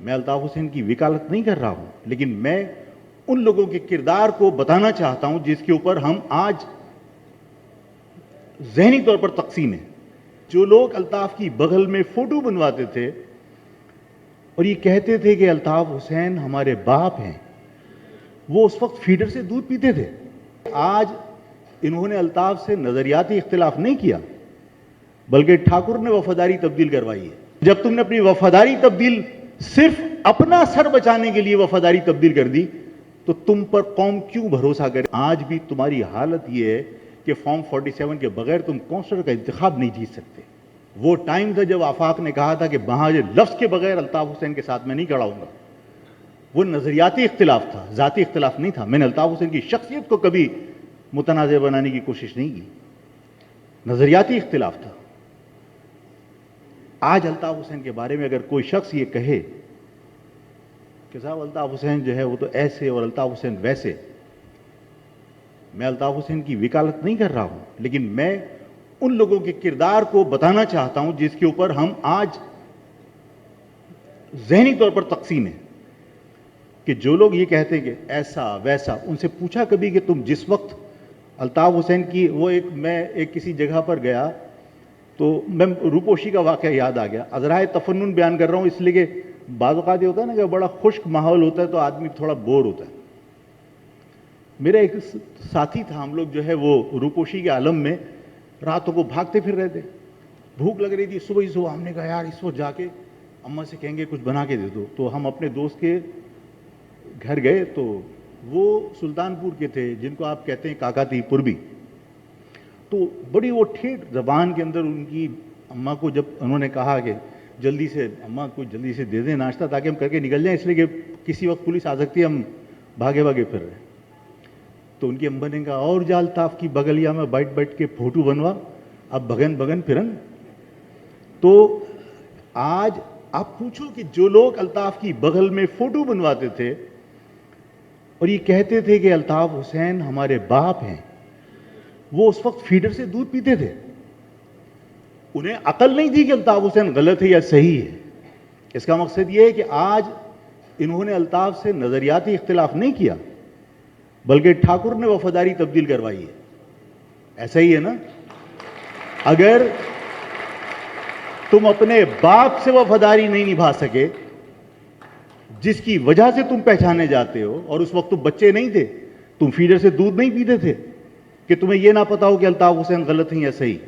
میں الطاف حسین کی وکالت نہیں کر رہا ہوں، لیکن میں ان لوگوں کے کردار کو بتانا چاہتا ہوں جس کے اوپر ہم آج ذہنی طور پر تقسیم ہیں۔ جو لوگ الطاف کی بغل میں فوٹو بنواتے تھے اور یہ کہتے تھے کہ الطاف حسین ہمارے باپ ہیں، وہ اس وقت فیڈر سے دودھ پیتے تھے۔ آج انہوں نے الطاف سے نظریاتی اختلاف نہیں کیا، بلکہ ٹھاکر نے وفاداری تبدیل کروائی ہے۔ جب تم نے اپنی وفاداری تبدیل صرف اپنا سر بچانے کے لیے وفاداری تبدیل کر دی تو تم پر قوم کیوں بھروسہ کرے؟ آج بھی تمہاری حالت یہ ہے کہ فارم 47 کے بغیر تم کونسلر کا انتخاب نہیں جیت سکتے۔ وہ ٹائم تھا جب آفاق نے کہا تھا کہ مہاجر لفظ کے بغیر الطاف حسین کے ساتھ میں نہیں کھڑا ہوں گا۔ وہ نظریاتی اختلاف تھا، ذاتی اختلاف نہیں تھا۔ میں نے الطاف حسین کی شخصیت کو کبھی متنازع بنانے کی کوشش نہیں کی، نظریاتی اختلاف تھا۔ آج الطاف حسین کے بارے میں اگر کوئی شخص یہ کہے کہ صاحب الطاف حسین جو ہے وہ تو ایسے اور الطاف حسین ویسے، میں الطاف حسین کی وکالت نہیں کر رہا ہوں، لیکن میں ان لوگوں کے کردار کو بتانا چاہتا ہوں جس کے اوپر ہم آج ذہنی طور پر تقسیم ہیں۔ کہ جو لوگ یہ کہتے ہیں کہ ایسا ویسا، ان سے پوچھا کبھی کہ تم جس وقت الطاف حسین کی میں ایک کسی جگہ پر گیا تو میں روپوشی کا واقعہ یاد آ گیا۔ ازرائے تفنن بیان کر رہا ہوں اس لیے کہ بعض اوقات یہ ہوتا ہے نا کہ بڑا خشک ماحول ہوتا ہے تو آدمی تھوڑا بور ہوتا ہے۔ میرا ایک ساتھی تھا، ہم لوگ جو ہے وہ روپوشی کے عالم میں راتوں کو بھاگتے پھر رہے تھے، بھوک لگ رہی تھی صبح ہی صبح، ہم نے کہا یار اس وقت جا کے اماں سے کہیں گے کچھ بنا کے دے دو۔ تو ہم اپنے دوست کے گھر گئے تو وہ سلطان پور کے تھے، جن کو آپ کہتے ہیں کاکاتی پوربی۔ تو بڑی وہ ٹھیٹ زبان کے اندر ان کی اماں کو جب انہوں نے کہا کہ جلدی سے اماں کو جلدی سے دے دیں ناشتہ تاکہ ہم کر کے نکل جائیں، اس لیے کہ کسی وقت پولیس آ سکتی ہے، ہم بھاگے بھاگے پھر رہے ہیں۔ تو ان کی اماں نے کہا اور جا الطاف کی بغلیا میں بیٹھ بیٹھ کے فوٹو بنوا، اب بغن بغن پھرن۔ تو آج آپ پوچھو کہ جو لوگ الطاف کی بغل میں فوٹو بنواتے تھے اور یہ کہتے تھے کہ الطاف حسین ہمارے باپ ہیں، وہ اس وقت فیڈر سے دودھ پیتے تھے۔ انہیں عقل نہیں تھی کہ الطاف حسین غلط ہے یا صحیح ہے۔ اس کا مقصد یہ ہے کہ آج انہوں نے الطاف سے نظریاتی اختلاف نہیں کیا، بلکہ ٹھاکر نے وفاداری تبدیل کروائی ہے۔ ایسا ہی ہے نا؟ اگر تم اپنے باپ سے وفاداری نہیں نبھا سکے جس کی وجہ سے تم پہچانے جاتے ہو، اور اس وقت تم بچے نہیں تھے، تم فیڈر سے دودھ نہیں پیتے تھے، کہ تمہیں یہ نہ پتا ہو کہ الطاف حسین غلط ہیں یا صحیح،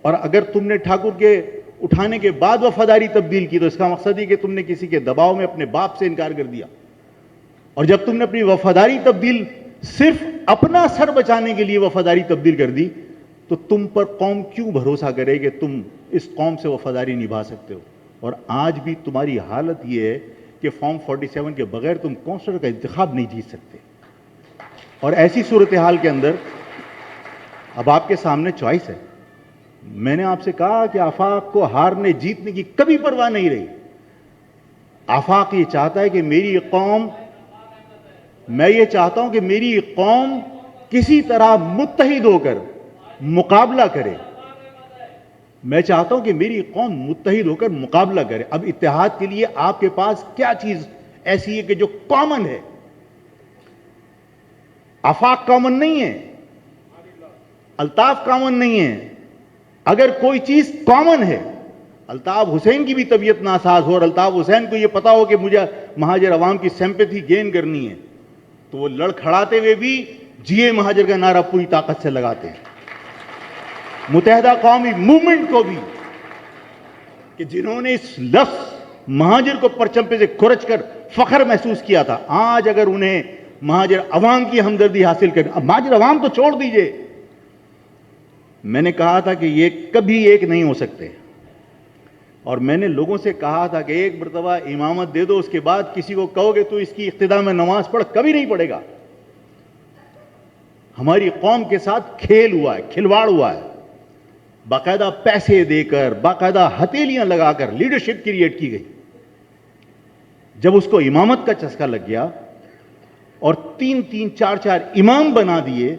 اور اگر تم نے ٹھاکر کے اٹھانے کے بعد وفاداری تبدیل کی تو اس کا مقصد یہ کہ تم نے کسی کے دباؤ میں اپنے باپ سے انکار کر دیا۔ اور جب تم نے اپنی وفاداری تبدیل صرف اپنا سر بچانے کے لیے وفاداری تبدیل کر دی تو تم پر قوم کیوں بھروسہ کرے کہ تم اس قوم سے وفاداری نبھا سکتے ہو؟ اور آج بھی تمہاری حالت یہ ہے کہ فارم 47 کے بغیر تم کونسلر کا انتخاب نہیں جیت سکتے۔ اور ایسی صورتحال کے اندر اب آپ کے سامنے چوائس ہے۔ میں نے آپ سے کہا کہ آفاق کو ہارنے جیتنے کی کبھی پرواہ نہیں رہی۔ آفاق یہ چاہتا ہے کہ میری قوم، میں یہ چاہتا ہوں کہ میری قوم کسی طرح متحد ہو کر مقابلہ کرے۔ میں چاہتا ہوں کہ میری قوم متحد ہو کر مقابلہ کرے۔ اب اتحاد کے لیے آپ کے پاس کیا چیز ایسی ہے کہ جو کامن ہے؟ آفاق کامن نہیں ہے، الطاف کامن نہیں ہے۔ اگر کوئی چیز کامن ہے، الطاف حسین کی بھی طبیعت ناساز ہو اور الطاف حسین کو یہ پتا ہو کہ مجھے مہاجر عوام کی سمپیتھی گین کرنی ہے، تو وہ لڑ کھڑاتے ہوئے بھی جیے مہاجر کا نعرہ پوری طاقت سے لگاتے ہیں۔ متحدہ قومی موومنٹ کو بھی، کہ جنہوں نے اس لفظ مہاجر کو پرچم پہ سے کھرچ کر فخر محسوس کیا تھا، آج اگر انہیں مہاجر عوام کی ہمدردی حاصل کریں، اب مہاجر عوام تو چھوڑ دیجئے، میں نے کہا تھا کہ یہ کبھی ایک نہیں ہو سکتے، اور میں نے لوگوں سے کہا تھا کہ ایک مرتبہ امامت دے دو، اس کے بعد کسی کو کہو گے تو اس کی اقتداء میں نماز پڑھ، کبھی نہیں پڑھے گا۔ ہماری قوم کے ساتھ کھیل ہوا ہے، کھلواڑ ہوا ہے، باقاعدہ پیسے دے کر، باقاعدہ ہتھیلیاں لگا کر لیڈرشپ کریٹ کی گئی۔ جب اس کو امامت کا چسکا لگ گیا اور 3 4 امام بنا دیے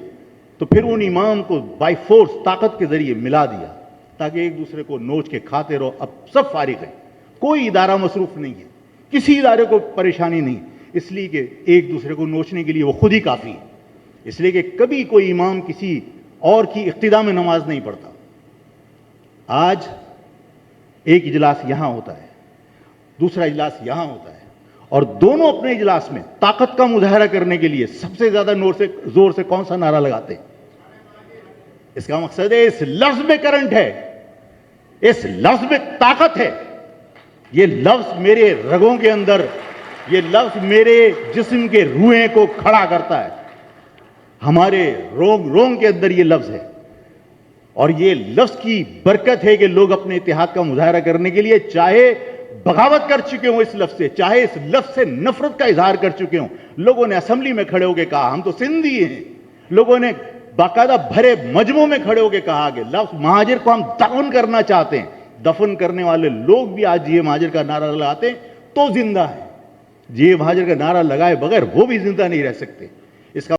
تو پھر ان امام کو بائی فورس طاقت کے ذریعے ملا دیا تاکہ ایک دوسرے کو نوچ کے کھاتے رہو۔ اب سب فارغ ہیں، کوئی ادارہ مصروف نہیں ہے، کسی ادارے کو پریشانی نہیں، اس لیے کہ ایک دوسرے کو نوچنے کے لیے وہ خود ہی کافی ہے، اس لیے کہ کبھی کوئی امام کسی اور کی اقتدا میں نماز نہیں پڑھتا۔ آج ایک اجلاس یہاں ہوتا ہے، دوسرا اجلاس یہاں ہوتا ہے، اور دونوں اپنے اجلاس میں طاقت کا مظاہرہ کرنے کے لیے سب سے زیادہ زور سے کون سا نعرہ لگاتے ہیں؟ اس کا مقصد ہے اس لفظ میں کرنٹ ہے، اس لفظ میں طاقت ہے، یہ لفظ میرے رگوں کے اندر، یہ لفظ میرے جسم کے روئیں کو کھڑا کرتا ہے، ہمارے رونگ رونگ کے اندر یہ لفظ ہے، اور یہ لفظ کی برکت ہے کہ لوگ اپنے اتحاد کا مظاہرہ کرنے کے لیے چاہے بغاوت کر چکے ہوں اس لفظ سے، چاہے اس لفظ سے نفرت کا اظہار کر چکے ہوں۔ لوگوں نے اسمبلی میں کھڑے ہو کے کہا ہم تو سندھی ہیں، لوگوں نے باقاعدہ بھرے مجمع میں کھڑے ہو کے کہا کہ لفظ مہاجر کو ہم دفن کرنا چاہتے ہیں۔ دفن کرنے والے لوگ بھی آج یہ مہاجر کا نعرہ لگاتے ہیں تو زندہ ہے، یہ مہاجر کا نعرہ لگائے بغیر وہ بھی زندہ نہیں رہ سکتے۔